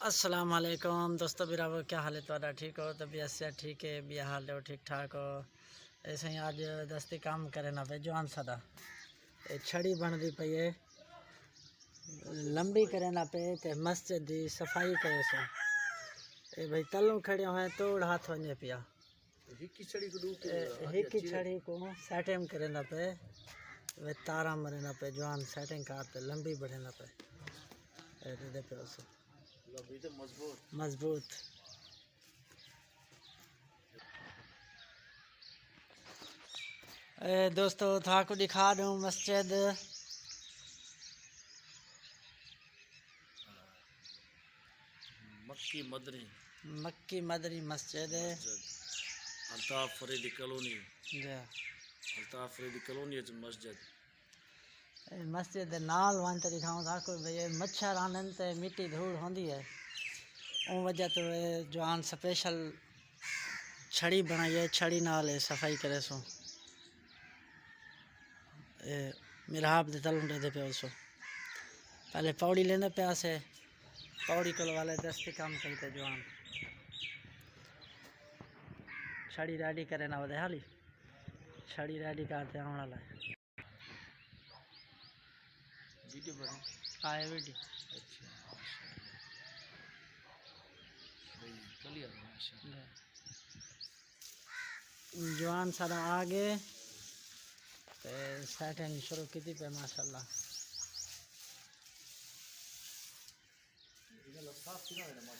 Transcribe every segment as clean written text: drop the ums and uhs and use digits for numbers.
अस्सलाम वालेकुम दोस्तों बिराबर, क्या हाल है तुहाडा? ठीक हो? तबीयत से ठीक है? भी हाल हो? ठीक ठाक हो? ऐसे ही आज दस्ती काम करे ना पे जवान सादा छड़ी बनती पई है, लंबी करे ना पे ते मस्जिद की सफाई करे सो ए भाई तलू खड़े हैं तोड़ हाथ वने पिया हिकी छड़ी को सेटिंग करे ना पे वे तारा मरे ना पे जवान सेटिंग करते लंबी बढ़े ना पे दे पे उसो मजबूत। दोस्तों था को दिखा दूँ मस्जिद मक्की मदरी मस्जिद अल्ताफ फरीदी कॉलोनी मस्जिद मस्जिद नाल वन तो दिखाऊँ था को भई मच्छर आनंद ते मिट्टी धूल होंदी है उन वजह तो जवान स्पेशल छड़ी बनाई है, छड़ी नाल सफाई करे सो मिराब दे तलुंडे दे पे उसो पहले पौड़ी लेने पे से पौड़ी कल वाले दस्ती काम करते जवान छड़ी रेडी करे ना वधे हाली छड़ी रेडी करते आने वाला है वीडियो बना आए वीडियो जवान सारा आगे सेटिंग शुरू की थी पे माशाल्लाह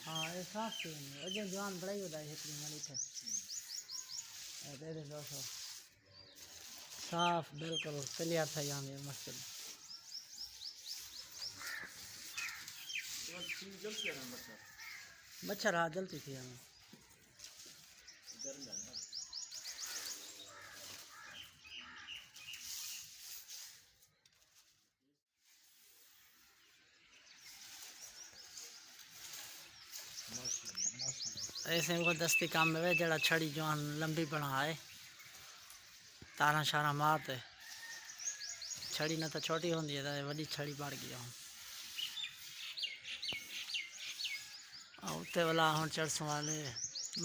हाँ ये साफ थी अजय जवान बड़ा ही होता है इतनी मनी थे दे दोस्तों साफ बिल्कुल क्लियर था यहाँ ये मस्जिद मच्छर हाँ जलती थी हमें ऐसे वो दस्ती काम में जड़ा छड़ी जवान लंबी बनाए तारा शारा मारते छड़ी न तो छोटी होंगी है वही छड़ी बढ़ गई उत्ते वाला हम चरसों वाले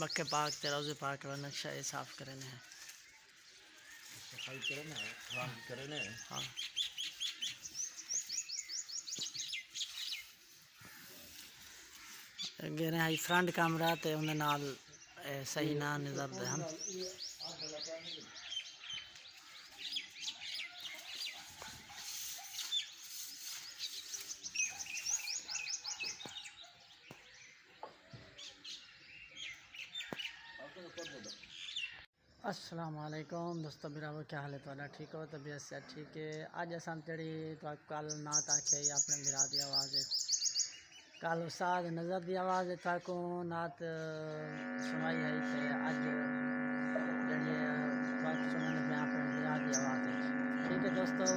मक्के पाक ते रोज़े पाक का नक्शा ये साफ करने हैं सफाई करने हाँ गेरे आई फ्रंट कैमरा ते उन्हें नाल सही ना नजर दे हम अस्सलाम वालेकुम दोस्तों बिराबर, क्या हाल है तुहाडा? ठीक हो? तबीयत से ठीक है? अज असां जड़ी तो कल नात आखे अपने बिरा की आवाज़ कल उस्ताद नज़र की आवाज़ को नात सुनाई है अज जड़ी सुनने में अपने बिरा की आवाज़ ठीक है दोस्तों।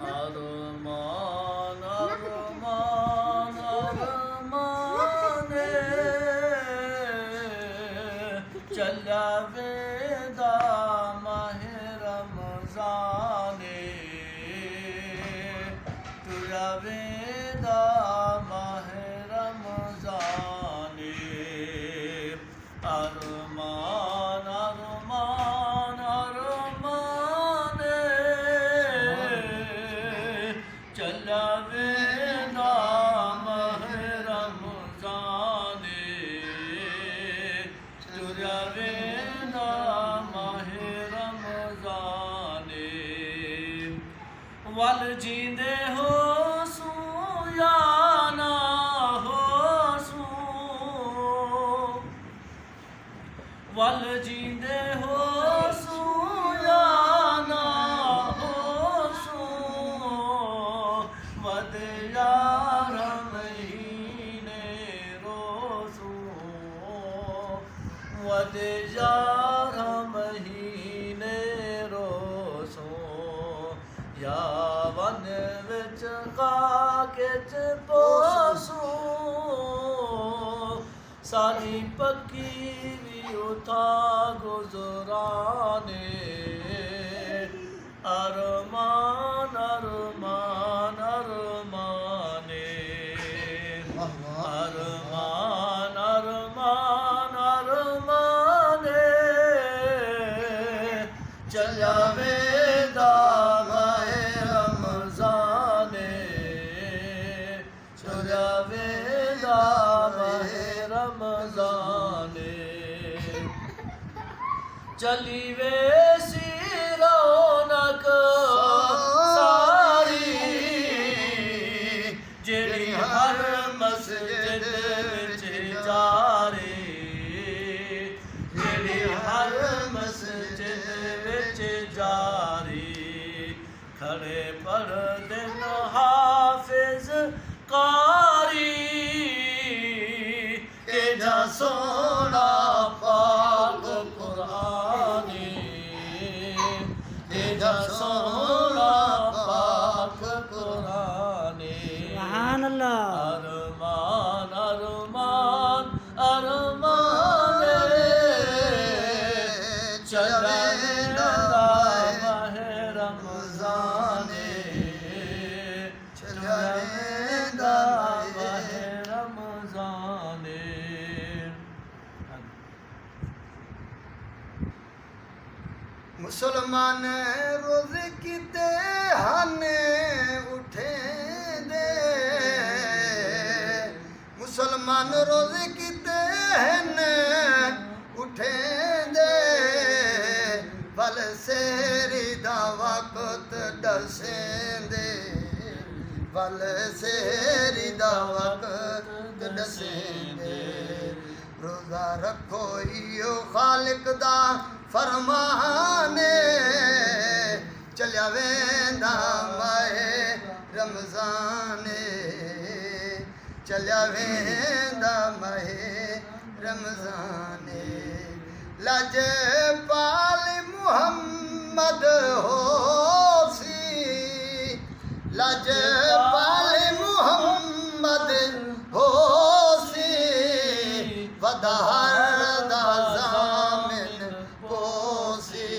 अरमान अरमान अरमाने चला वेदा माहे रमजाने तुरा वेदा माहे रमजाने अरमान अरमान अरमाने चला वेदा माहे रमजाने तुरा वेदा माहे रमजाने वल जींदे हो सू या ना हो सू वल जींदे हो सू या ना हो सू जे 11 महीने रोसों या वन विच खाके च पोसूं सारी पक्की भी उठा गुजराने अरमान अरमान अरमाने अरमान अरमान अरमाने चल्या वेदा माहे रमजाने चल्या वेदा माहे रमजाने चली वेसी रौनक सारी जेड़ी हर मस्जिद विच जारी जेड़ी हर मस्जिद विच जारी खड़े पढ़ दिन हाफिज कारी के जा सोना पाक कुरानी के जा सोना पाक कुरानी सुभान अल्लाह। अरमान अरमान अरमान चलेगा माहे रमजाने चलेगा माहे रमजाने मुसलमान रोज किते हाने उठे दे मुसलमान रोज किते हने उठे दे बल सेरी दा वक्त दसेंदे बल सेरी दा वक्त दसेंदे रोजा रखो इयो खालिक दा फरमाने चलिया वेंदा माहे रमजाने चलिया वेंदा माहे रमजाने लज पाल मुहम्मद होसी लज पाल मुहम्मद होसी वधार दा ज़ामिन पोसी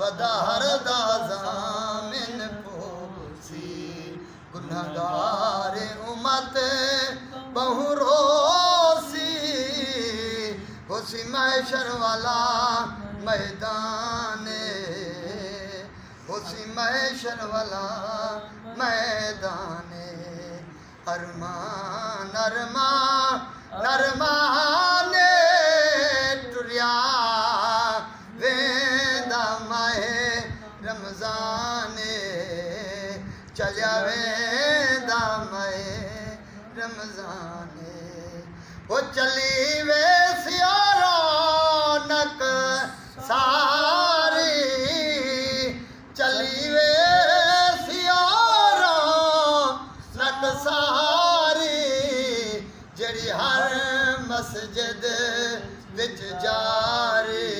वधार दा ज़ामिन पोसी गुनहगार उम्मत बहु रोसी होसी महशर वाला मैदाने होसी महशर वाला मैदाने अरमान अरमान नरमाने टुरिया वेंदा माहे रमजाने चलिया वेंदा माहे रमजाने वो चली वे रौनक सारी चली वे रौनक सारी जेड़ी हर मस्जिद विच जारी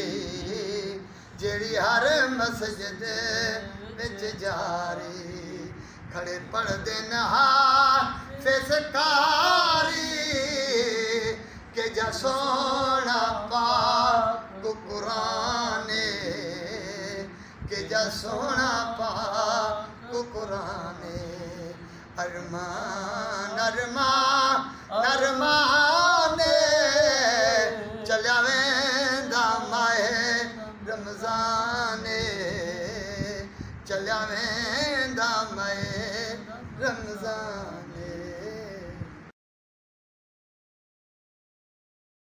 जेड़ी हर मस्जिद विच जारी खड़े पढ़दे हाफिज़ कारी के जा सोना पाक कुराने के जा सोना पाक कुराने अरमान अरमान अरमाने चलिया वेंदा माहे रमजाने चलिया वेंदा माहे रमजान